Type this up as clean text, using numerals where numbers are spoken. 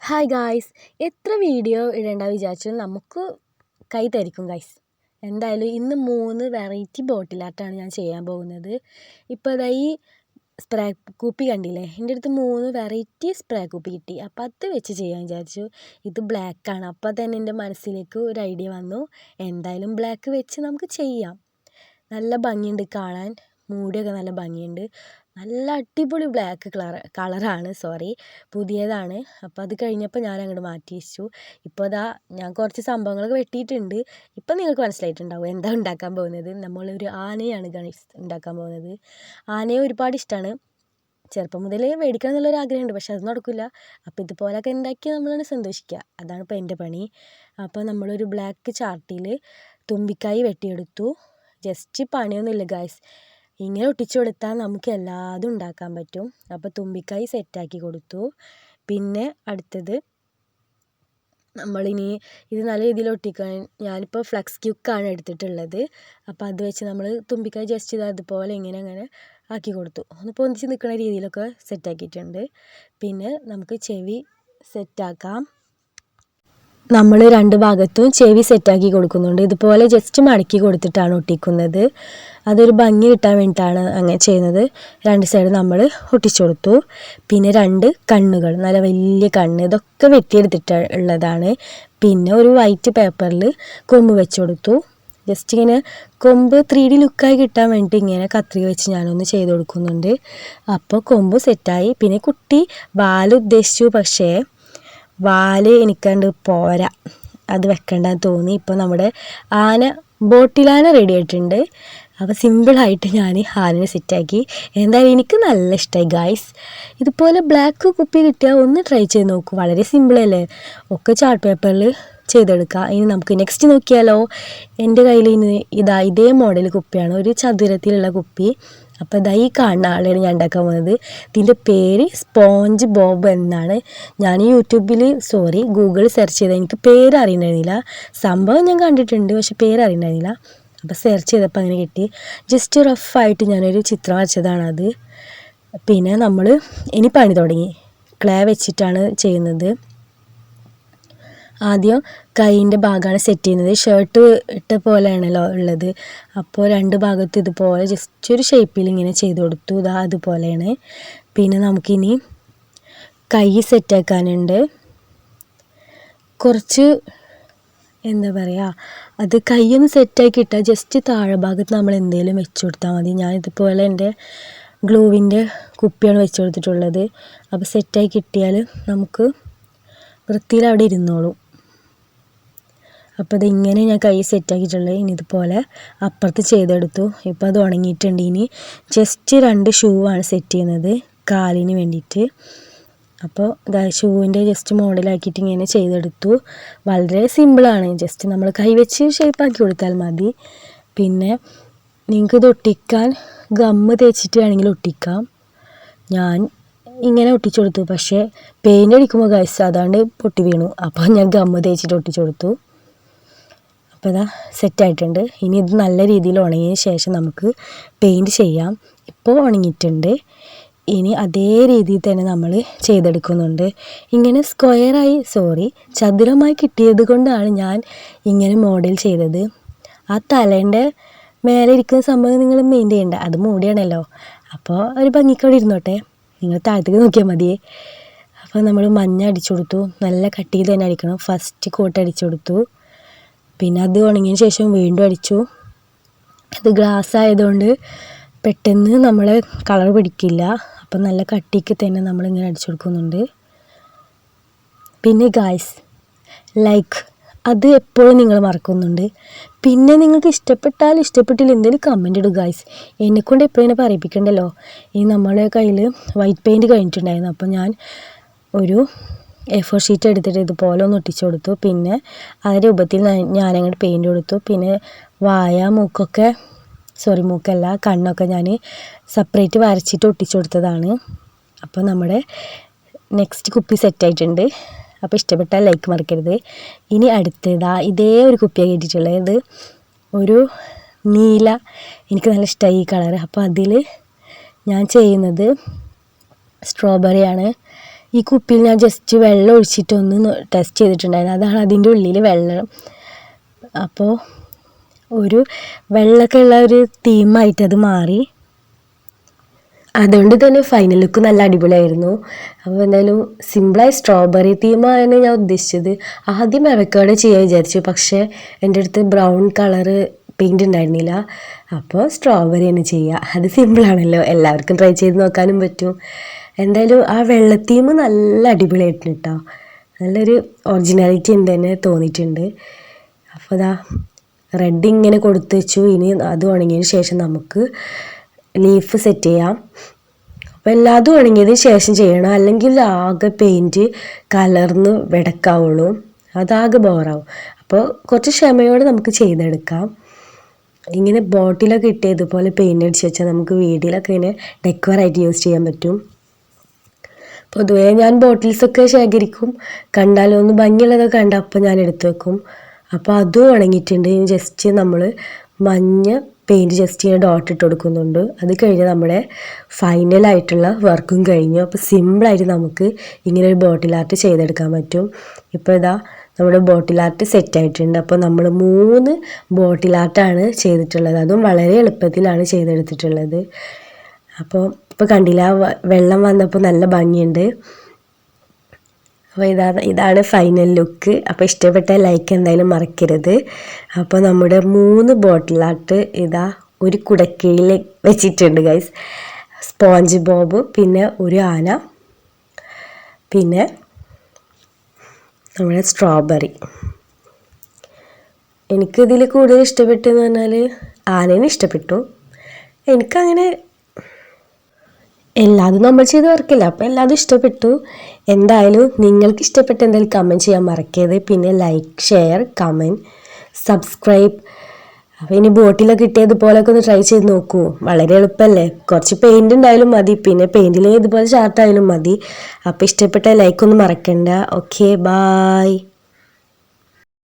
Hi guys, എത്ര video ഇടേണ്ട വിചാരിച്ചാലും നമുക്ക് കൈ തരിക്കും ഗായ്സ്. എന്തായാലും ഇന്ന് 3 വെറൈറ്റി ബോട്ടിൽ ആർട്ടാണ് ഞാൻ ചെയ്യാൻ പോകുന്നത്. ഇപ്പോൾ ഇതാ ഈ സ്പ്രേ കുപ്പി കണ്ടില്ലേ, എൻ്റെ അടുത്ത് 3 വെറൈറ്റി സ്പ്രേ കുപ്പി കിട്ടി. അപ്പോൾ അത് വെച്ച് ചെയ്യാൻ വിചാരിച്ചു. ഇത് ബ്ലാക്കാണ്. അപ്പോൾ തന്നെ എൻ്റെ മനസ്സിലേക്ക് ഒരു ഐഡിയ വന്നു, എന്തായാലും ബ്ലാക്ക് വെച്ച് നമുക്ക് ചെയ്യാം. നല്ല ഭംഗിയുണ്ട് കാണാൻ, മൂടിയൊക്കെ നല്ല ഭംഗിയുണ്ട്. നല്ല അടിപൊളി ബ്ലാക്ക് കളറാണ്, പുതിയതാണ്. അപ്പോൾ അത് കഴിഞ്ഞപ്പോൾ ഞാൻ അങ്ങോട്ട് മാറ്റി വെച്ചു. ഇപ്പോൾ അതാ ഞാൻ കുറച്ച് സംഭവങ്ങളൊക്കെ വെട്ടിയിട്ടുണ്ട്. ഇപ്പം നിങ്ങൾക്ക് മനസ്സിലായിട്ടുണ്ടാവും എന്താ ഉണ്ടാക്കാൻ പോകുന്നത്. നമ്മളൊരു ആനയാണ് ഉണ്ടാക്കാൻ പോകുന്നത്. ആനയെ ഒരുപാട് ഇഷ്ടമാണ്. ചെറുപ്പം മുതലേ മേടിക്കണം എന്നുള്ളൊരു ആഗ്രഹമുണ്ട്, പക്ഷെ അത് നടക്കില്ല. അപ്പോൾ ഇതുപോലൊക്കെ ഉണ്ടാക്കി നമ്മളാണ് സന്തോഷിക്കുക. അതാണ് ഇപ്പോൾ എൻ്റെ പണി. അപ്പോൾ നമ്മളൊരു ബ്ലാക്ക് ചാർട്ടിൽ തുമ്പിക്കായ് വെട്ടിയെടുത്തു. ജസ്റ്റ് പണിയൊന്നുമില്ല ഗായ്സ്, ഇങ്ങനെ ഒട്ടിച്ചു കൊടുത്താൽ നമുക്ക് എല്ലാതും ഉണ്ടാക്കാൻ പറ്റും. അപ്പോൾ തുമ്പിക്കായ് സെറ്റാക്കി കൊടുത്തു. പിന്നെ അടുത്തത് നമ്മളിനി ഇത് നല്ല രീതിയിൽ ഒട്ടിക്കാൻ ഞാനിപ്പോൾ ഫ്ലക്സ് ക്യൂക്കാണ് എടുത്തിട്ടുള്ളത്. അപ്പോൾ അത് വെച്ച് നമ്മൾ തുമ്പിക്കായ് ജസ്റ്റ് ഇത് അതുപോലെ അങ്ങനെ ആക്കി കൊടുത്തു. ഒന്ന് പൊന്തിച്ച് നിൽക്കുന്ന രീതിയിലൊക്കെ സെറ്റാക്കിയിട്ടുണ്ട്. പിന്നെ നമുക്ക് ചെവി സെറ്റാക്കാം. നമ്മൾ 2 ഭാഗത്തും ചെവി സെറ്റാക്കി കൊടുക്കുന്നുണ്ട്. ഇതുപോലെ ജസ്റ്റ് മടക്കി കൊടുത്തിട്ടാണ് ഒട്ടിക്കുന്നത്. അതൊരു ഭംഗി കിട്ടാൻ വേണ്ടിയിട്ടാണ് അങ്ങനെ ചെയ്യുന്നത്. 2 സൈഡ് നമ്മൾ ഒട്ടിച്ചു കൊടുത്തു. പിന്നെ 2 കണ്ണുകൾ, നല്ല വലിയ കണ്ണ്, ഇതൊക്കെ വെട്ടിയെടുത്തിട്ടുള്ളതാണ്. പിന്നെ ഒരു വൈറ്റ് പേപ്പറിൽ കൊമ്പ് വെച്ച് കൊടുത്തു. ജസ്റ്റ് ഇങ്ങനെ കൊമ്പ് 3D ലുക്കായി കിട്ടാൻ വേണ്ടി ഇങ്ങനെ കത്രിക വെച്ച് ഞാനൊന്ന് ചെയ്ത് കൊടുക്കുന്നുണ്ട്. അപ്പോൾ കൊമ്പ് സെറ്റായി. പിന്നെ കുട്ടി വാല് ഉദ്ദേശിച്ചു, പക്ഷേ വാല് എനിക്കണ്ട് പോരാ, അത് വെക്കണ്ടെന്ന് തോന്നി. ഇപ്പോൾ നമ്മുടെ ബോട്ടിലാന റെഡി ആയിട്ടുണ്ട്. അപ്പോൾ സിമ്പിളായിട്ട് ഞാൻ ആനയെ സെറ്റാക്കി. എന്തായാലും എനിക്ക് നല്ല ഇഷ്ടമായി ഗായ്സ്. ഇതുപോലെ ബ്ലാക്ക് കുപ്പി കിട്ടിയാൽ ഒന്ന് ട്രൈ ചെയ്ത് നോക്കൂ. വളരെ സിമ്പിളല്ലേ, ഒക്കെ ചാർട്ട് പേപ്പറിൽ ചെയ്തെടുക്കുക. ഇനി നമുക്ക് നെക്സ്റ്റ് നോക്കിയാലോ. എൻ്റെ കയ്യിൽ ഇതേ മോഡൽ കുപ്പിയാണ്, ഒരു ചതുരത്തിലുള്ള കുപ്പി. അപ്പോൾ ഇതാ ഈ കാണുന്ന ആളെയാണ് ഞാൻ ഉണ്ടാക്കാൻ പോകുന്നത്. ഇതിൻ്റെ പേര് സ്പോഞ്ച് ബോബ് എന്നാണ്. ഞാൻ ഗൂഗിൾ സെർച്ച് ചെയ്താൽ എനിക്ക് പേര് അറിയണ്ടായിരുന്നില്ല. സംഭവം ഞാൻ കണ്ടിട്ടുണ്ട്, പക്ഷെ പേര് അറിയണ്ടായിരുന്നില്ല. അപ്പോൾ സെർച്ച് ചെയ്തപ്പോൾ അങ്ങനെ കിട്ടി. ജസ്റ്റ് റഫായിട്ട് ഞാനൊരു ചിത്രം വരച്ചതാണത്. പിന്നെ നമ്മൾ ഇനി പണി തുടങ്ങി. ക്ലേ വെച്ചിട്ടാണ് ചെയ്യുന്നത്. ആദ്യം കൈയിൻ്റെ ഭാഗമാണ് സെറ്റ് ചെയ്യുന്നത്. ഷർട്ട് ഇട്ട പോലെയാണല്ലോ ഉള്ളത്. അപ്പോൾ 2 ഭാഗത്ത് ഇതുപോലെ ജസ്റ്റ് ഒരു ഷേപ്പിൽ ഇങ്ങനെ ചെയ്ത് കൊടുത്തു. അതുപോലെയാണ്. പിന്നെ നമുക്കിനി കൈ സെറ്റാക്കാനുണ്ട്. കുറച്ച് എന്താ പറയുക, അത് കൈയൊന്ന് സെറ്റാക്കി ഇട്ടാൽ ജസ്റ്റ് താഴെ ഭാഗത്ത് നമ്മൾ എന്തെങ്കിലും വെച്ച് കൊടുത്താൽ മതി. ഞാൻ ഇതുപോലെ എൻ്റെ ഗ്ലൂവിൻ്റെ കുപ്പിയാണ് വെച്ച് കൊടുത്തിട്ടുള്ളത്. അപ്പോൾ സെറ്റായി കിട്ടിയാൽ നമുക്ക് വൃത്തിയിൽ അവിടെ ഇരുന്നോളും. അപ്പോൾ ഇതിങ്ങനെ ഞാൻ കൈ സെറ്റാക്കിയിട്ടുള്ളത്. ഇനി ഇതുപോലെ അപ്പുറത്ത് ചെയ്തെടുത്തു. ഇപ്പോൾ അത് ഉണങ്ങിയിട്ടുണ്ട്. ഇനി ജസ്റ്റ് 2 ഷൂ ആണ് സെറ്റ് ചെയ്യുന്നത് കാലിന് വേണ്ടിയിട്ട്. അപ്പോൾ ഷൂവിൻ്റെ ജസ്റ്റ് മോഡലാക്കിയിട്ട് ഇങ്ങനെ ചെയ്തെടുത്തു. വളരെ സിമ്പിളാണ്, ജസ്റ്റ് നമ്മൾ കൈ വെച്ച് ഷേപ്പാക്കി കൊടുത്താൽ മതി. പിന്നെ നിങ്ങൾക്കിത് ഒട്ടിക്കാൻ ഗമ്മ് തേച്ചിട്ട് വേണമെങ്കിൽ ഒട്ടിക്കാം. ഞാൻ ഇങ്ങനെ ഒട്ടിച്ചു കൊടുത്തു, പക്ഷേ പെയിൻ്റ് അടിക്കുമ്പോൾ ഗൈസ് അതാണ്ട് പൊട്ടി വീണു. അപ്പോൾ ഞാൻ ഗമ്മ് തേച്ചിട്ട് ഒട്ടിച്ചു കൊടുത്തു. അപ്പോൾ ഇതാ സെറ്റായിട്ടുണ്ട്. ഇനി ഇത് നല്ല രീതിയിൽ ഉണങ്ങിയതിന് ശേഷം നമുക്ക് പെയിൻറ്റ് ചെയ്യാം. ഇപ്പോൾ ഉണങ്ങിയിട്ടുണ്ട്. ഇനി അതേ രീതിയിൽ തന്നെ നമ്മൾ ചെയ്തെടുക്കുന്നുണ്ട്. ഇങ്ങനെ ചതുരമായി കിട്ടിയത് കൊണ്ടാണ് ഞാൻ ഇങ്ങനെ മോഡൽ ചെയ്തത്. ആ തലേൻ്റെ മേലെ ഇരിക്കുന്ന സംഭവം നിങ്ങൾ മെയിൻറ്റെയിൻ ചെയ്യണ്ട, അത് മൂടിയാണല്ലോ. അപ്പോൾ ഒരു ഭംഗിക്കോടെ ഇരുന്നോട്ടെ, നിങ്ങൾ താഴത്തേക്ക് നോക്കിയാൽ മതിയേ. അപ്പോൾ നമ്മൾ മഞ്ഞ അടിച്ചു കൊടുത്തു. നല്ല കട്ടിയിൽ തന്നെ അടിക്കണം. ഫസ്റ്റ് കോട്ട് അടിച്ചു കൊടുത്തു. പിന്നെ അത് ഉണങ്ങിയതിന് ശേഷം വീണ്ടും അടിച്ചു. ഇത് ഗ്ലാസ് ആയതുകൊണ്ട് പെട്ടെന്ന് നമ്മളെ കളർ പിടിക്കില്ല. അപ്പം നല്ല കട്ടിക്ക് തന്നെ നമ്മളിങ്ങനെ അടിച്ചു കൊടുക്കുന്നുണ്ട്. പിന്നെ ഗായ്സ്, അത് എപ്പോഴും നിങ്ങൾ മറക്കുന്നുണ്ട്. പിന്നെ നിങ്ങൾക്ക് ഇഷ്ടപ്പെട്ടില്ല എന്തെങ്കിലും കമൻ്റ് ഇടുക ഗായ്സ്. എന്നെക്കൊണ്ട് എപ്പോഴും ഇങ്ങനെ പറയിപ്പിക്കണ്ടല്ലോ. ഈ നമ്മളെ കയ്യിൽ വൈറ്റ് പെയിൻറ്റ് കഴിഞ്ഞിട്ടുണ്ടായിരുന്നു. അപ്പോൾ ഞാൻ ഒരു A4 ഷീറ്റ് എടുത്തിട്ട് ഇതുപോലെ ഒന്ന് ഒട്ടിച്ചു കൊടുത്തു. പിന്നെ ആ രൂപത്തിൽ ഞാനങ്ങോട്ട് പെയിൻറ്റ് കൊടുത്തു. പിന്നെ കണ്ണൊക്കെ ഞാൻ സെപ്പറേറ്റ് വരച്ചിട്ട് ഒട്ടിച്ചു കൊടുത്തതാണ്. അപ്പോൾ നമ്മുടെ നെക്സ്റ്റ് കുപ്പി സെറ്റായിട്ടുണ്ട്. അപ്പോൾ ഇഷ്ടപ്പെട്ടാൽ ലൈക്ക് മറക്കരുത്. ഇനി ഇതേ ഒരു കുപ്പിയാണ് കിട്ടിയിട്ടുള്ളത്. ഇത് ഒരു നീല, എനിക്ക് നല്ല ഇഷ്ടമായി ഈ കളർ. അപ്പോൾ അതിൽ ഞാൻ ചെയ്യുന്നത് സ്ട്രോബെറിയാണ്. ഈ കുപ്പിയിൽ ഞാൻ ജസ്റ്റ് വെള്ളം ഒഴിച്ചിട്ടൊന്ന് ടെസ്റ്റ് ചെയ്തിട്ടുണ്ടായിരുന്നു. അതാണ് അതിൻ്റെ ഉള്ളിൽ വെള്ളം. അപ്പോൾ ഒരു വെള്ളമൊക്കെ ഉള്ള ഒരു തീമായിട്ട് അത് മാറി. അതുകൊണ്ട് തന്നെ ഫൈനൽ ലുക്ക് നല്ല അടിപൊളിയായിരുന്നു. അപ്പോൾ എന്തായാലും സിമ്പിളായി സ്ട്രോബെറി തീമാണ് ഞാൻ ഉദ്ദേശിച്ചത്. ആദ്യം അവക്കാഡോ ചെയ്യാൻ വിചാരിച്ചു, പക്ഷേ എൻ്റെ അടുത്ത് ബ്രൗൺ കളറ് പെയിൻറ് ഉണ്ടായിരുന്നില്ല. അപ്പോൾ സ്ട്രോബെറി തന്നെ ചെയ്യുക, അത് സിമ്പിളാണല്ലോ, എല്ലാവർക്കും ട്രൈ ചെയ്ത് നോക്കാനും പറ്റും. എന്തായാലും ആ വെള്ള തീം നല്ല അടിപൊളിയായിട്ടുണ്ട് കേട്ടോ. നല്ലൊരു ഒറിജിനാലിറ്റി ഉണ്ട് തന്നെ തോന്നിയിട്ടുണ്ട്. അപ്പോൾ അതാ റെഡ് ഇങ്ങനെ കൊടുത്തു വെച്ചു. ഇനി അത് ഉണങ്ങിയതിന് ശേഷം നമുക്ക് ലീഫ് സെറ്റ് ചെയ്യാം. അപ്പോൾ എല്ലാതും ഉണങ്ങിയതിന് ശേഷം ചെയ്യണം, അല്ലെങ്കിൽ ആകെ പെയിൻറ്റ് കലർന്ന് വെടക്കാവുള്ളൂ, അതാകെ ബോറാവും. അപ്പോൾ കുറച്ച് ക്ഷമയോടെ നമുക്ക് ചെയ്തെടുക്കാം. ഇങ്ങനെ ബോട്ടിലൊക്കെ ഇട്ട് ഇതുപോലെ പെയിൻ്റ് അടിച്ച് വെച്ചാൽ നമുക്ക് വീട്ടിലൊക്കെ ഇങ്ങനെ ഡെക്കോറായിട്ട് യൂസ് ചെയ്യാൻ പറ്റും. പൊതുവേ ഞാൻ ബോട്ടിൽസൊക്കെ ശേഖരിക്കും, കണ്ടാലോ ഒന്ന് ഭംഗിയുള്ളതൊക്കെ കണ്ട അപ്പം ഞാൻ എടുത്തു വെക്കും. അപ്പോൾ അതും ഉണങ്ങിയിട്ടുണ്ട്. ജസ്റ്റ് നമ്മൾ മഞ്ഞ പെയിൻറ്റ് ജസ്റ്റ് ഇങ്ങനെ ഡോട്ട് ഇട്ട് കൊടുക്കുന്നുണ്ട്. അത് കഴിഞ്ഞ് നമ്മുടെ ഫൈനലായിട്ടുള്ള വർക്കും കഴിഞ്ഞു. അപ്പോൾ സിമ്പിളായിട്ട് നമുക്ക് ഇങ്ങനെ ഒരു ബോട്ടിൽ ആർട്ട് ചെയ്തെടുക്കാൻ പറ്റും. ഇപ്പോൾ ഇതാ നമ്മുടെ ബോട്ടിൽ ആർട്ട് സെറ്റായിട്ടുണ്ട്. അപ്പോൾ നമ്മൾ 3 ബോട്ടിൽ ആർട്ടാണ് ചെയ്തിട്ടുള്ളത്, അതും വളരെ എളുപ്പത്തിലാണ് ചെയ്തെടുത്തിട്ടുള്ളത്. അപ്പോൾ ഇപ്പോൾ കണ്ടില്ല, വെള്ളം വന്നപ്പോൾ നല്ല ഭംഗിയുണ്ട്. അപ്പോൾ ഇതാണ് ഫൈനൽ ലുക്ക്. അപ്പോൾ ഇഷ്ടപ്പെട്ട ലൈക്ക് എന്തായാലും മറക്കരുത്. അപ്പോൾ നമ്മുടെ 3 ബോട്ടിൽ ആർട്ട് ഇതാ ഒരു കുടക്കീഴിൽ വെച്ചിട്ടുണ്ട് ഗൈസ്. സ്പോഞ്ച് ബോബ്, പിന്നെ ഒരു ആന, പിന്നെ നമ്മുടെ സ്ട്രോബെറി. എനിക്കിതിൽ കൂടുതൽ ഇഷ്ടപ്പെട്ടെന്ന് പറഞ്ഞാൽ ആനേനെ ഇഷ്ടപ്പെട്ടു. എനിക്കങ്ങനെ എല്ലാതും നമ്മൾ ചെയ്ത് വർക്കില്ല, അപ്പോൾ എല്ലാതും ഇഷ്ടപ്പെട്ടു. എന്തായാലും നിങ്ങൾക്ക് ഇഷ്ടപ്പെട്ട എന്തായാലും കമൻറ്റ് ചെയ്യാൻ മറക്കരുത്. പിന്നെ ലൈക്ക്, ഷെയർ, കമൻറ്റ്, സബ്സ്ക്രൈബ്. അപ്പോൾ ഇനി ബോട്ടിലൊക്കെ ഇട്ടതുപോലൊക്കെ ഒന്ന് ട്രൈ ചെയ്ത് നോക്കൂ, വളരെ എളുപ്പമല്ലേ. കുറച്ച് പെയിൻറ് ഉണ്ടായാലും മതി, പിന്നെ പെയിൻറ്റിൽ ഇതുപോലെ ചാർട്ടായാലും മതി. അപ്പോൾ ഇഷ്ടപ്പെട്ട ലൈക്കൊന്നും മറക്കണ്ട. Okay, bye.